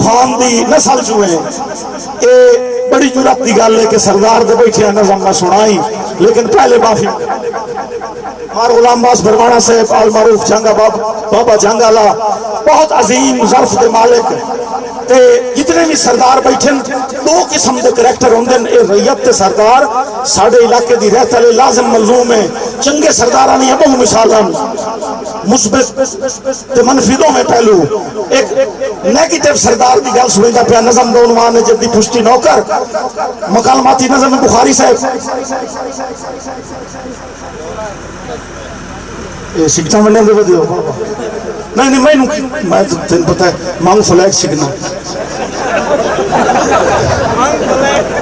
خان دی نسل جو ہے اے بڑی جرات دی گل ہے کہ سردار دے بیٹھے نظم میں سنائی لیکن پہلے معافی ہمارے غلام باز بھروانا صاحب آل معروف جنگا بابا جنگالا بہت عظیم ظرف دے مالک تے جتنے بھی سردار بیٹھے دو قسم دے کریکٹر ہوندے اے ریت تے سردار ساڑھے علاقے دی رہتا لے لازم ملزوم ہے چنگے سردارانی ہیں بہو مثالان مثبت تے منفیدوں میں پہلو ایک نیگیٹیو سردار دی گل سنیں دا پیا نظم دو عنوان جدی پشتی نوکر مکالماتی نظم بخاری صاحب سکتا منڈے دے بدے ہو نہیں میں تین پتہ ہے مانگ فلیک سکنا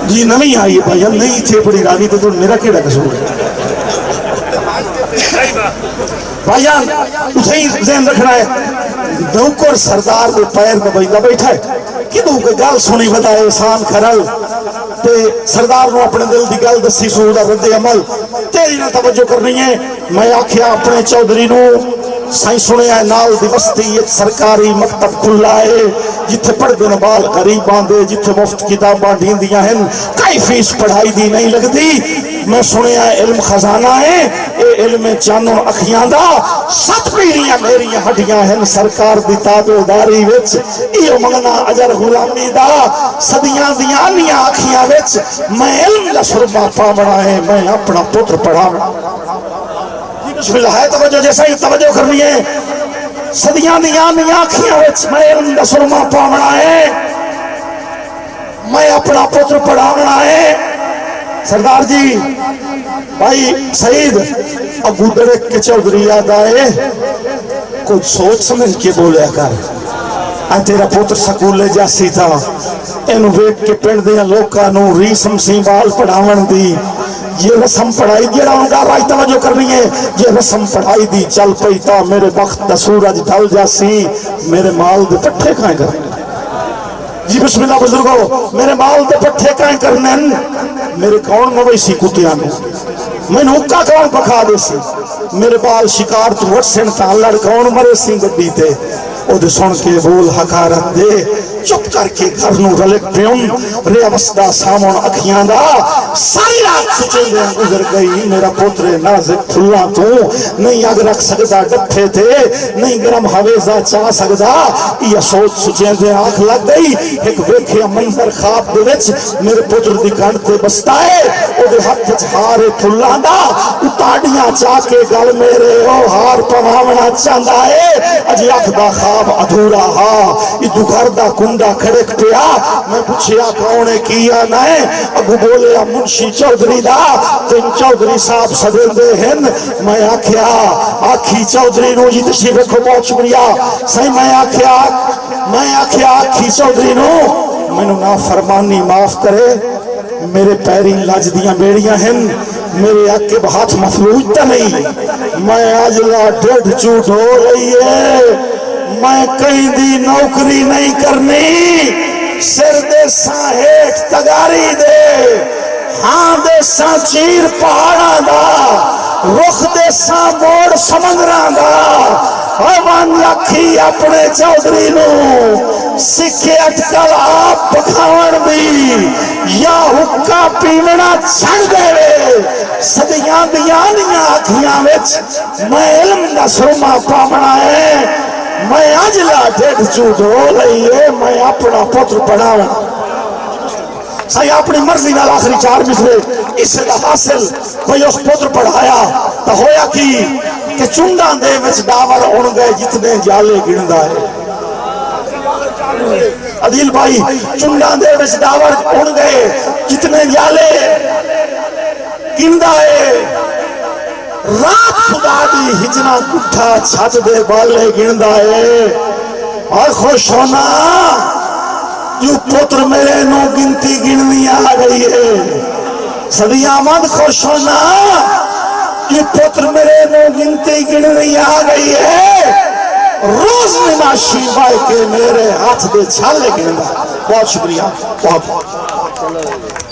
جی نمی آئی ہے بھائی نہیں تھے پڑی رانی تو میرا کیڑا قصور ہے بھائیان اسے ہی ذہن رکھنا ہے نوکر سردار دے پیر میں بھائی بیٹھا ہے کدوں کے گل سنی بتائے احسان کھرل تے سردار نو اپنے دل دی گل دسی سودا رد عمل تیری نہ توجہ کرنی ہے میں آکھیا اپنے چودھری نو سائیں سنے آئے نال دی بستی سرکاری مکتب کھلا ہے جتھے پڑھ دن بال غریب آندے جتھے مفت کتاباں دین دیا ہیں کئی فیس پڑھائی دی نہیں لگ دی میں سنے آئے علم خزانہ ہے اے علم چانوں اکھیاں دا 7 پیڑیاں میری ہڈیاں ہیں سرکار دی تابع داری وچ ایو منگنا اجر غلامی دا صدیاں دیاں نیاں اکھیاں وچ میں علم دا سرما پاونا ہے میں اپنا پتر پڑھاونا بسم اللہ ہے توجہ جیسا ہی توجہ کرنی ہے صدیاں دیاں نیاں اکھیاں وچ میں علم دا سرما پاونا ہے میں اپنا پتر پڑھاونا ہے سردار جی بھائی سعید ابو درک کے چودھری یاد آئے کچھ سوچ سمجھ کے بولیا کر تیرا پوتر سکولے جاسی تھا اینو ویک کے پنڈ دیا لوکا نو ریسم سی بال پڑھاون دی یہ رسم پڑھائی دی رہا ہوں گا رائی توجہ کرنی ہے یہ رسم پڑھائی دی چل پیتا میرے وقت دا سورج ڈھل جاسی میرے مال دے پٹھے کھائیں کرنے جی بسم اللہ بزرگو میرے مال دے پٹھے کھائیں کرنے میرے کون مویسی کتیاں نے میں نوکا کون پکھا دے سی میرے بال شکار تو وٹ سنتا لڑکون مرے سی گڈی تے او دے سن کے بول حقارت دے چپ کر کے گھر نو رلک پیون رے وسدا سامون اکھیاں دا ساری رات سچے دے گزر گئی میرا پوترے نازک پھلا تو نہیں اگ رکھ سکدا ڈٹھے تھے نہیں گرم ہویزا چاہ سکدا یہ سوچ سچے دے آنکھ لگ گئی ایک ویکھیا منظر خواب دے وچ میرے پوتر دی گھنڈ تے بستا ہے او دے ہاتھ وچ ہارے پھلا دا اتاڑیاں چاہ کے گل میرے او ہار پواونا چاہندا ہے اجی اکھ دا خواب ادھورا ہا ادھو گھر دا کنڈا کھڑک پیا میں پوچھیا کونے کیا نائے ابو بولے منشی چودھری دا تین چودھری صاحب صدر دے ہیں میں آکھیا آکھی چودھری نو جی تشریف رکھو بہت شکریہ صحیح میں آکھیا آکھی چودھری نو میں نو نافرمانی معاف کرے میرے پیری لاج دیاں بیڑیاں ہیں میرے عقب ہاتھ مفلوج تا نہیں میں آجلا ڈیڑھ چوٹ ہو رہی ہے میں کہیں دی نوکری نہیں کرنی سر دے ساں ہیٹ تگاری دے ہاں دے ساں چیر پہاڑا دا رخ دے ساں موڑ سمندران دا اوان لکھی اپنے چودھری نو سکھے اٹکل آپ پکھاون بھی یا حکا پیمنا چھڑ دے وے صدیاں دیانیاں آکھیاں وچ میں علم دا سرما پامنا ہے میں آجلا ڈیڑھ چوٹ ہو رہی ہے میں اپنا پتر پڑھاونا صحیح اپنی مرضی نال آخری 4 مصرے اس سے حاصل کوئی اس پتر پڑھایا تو ہویا کہ چنڈاں دے وچ ڈاور اڑ گئے جتنے جالے گندا ہے عدیل بھائی چنڈاں دے وچ ڈاور اڑ گئے جتنے جالے گندا ہے رات خدا دی ہجنا کٹھا چھت دے بالے گندا ہے اور خوش ہونا جو پتر میرے نو گنتی گننی آ گئی ہے صدیاں مند خوش ہونا جو پتر میرے نو گنتی گننی آ گئی ہے روز نماشی بھائی کے میرے ہاتھ دے چھالے گندا بہت شکریہ بہت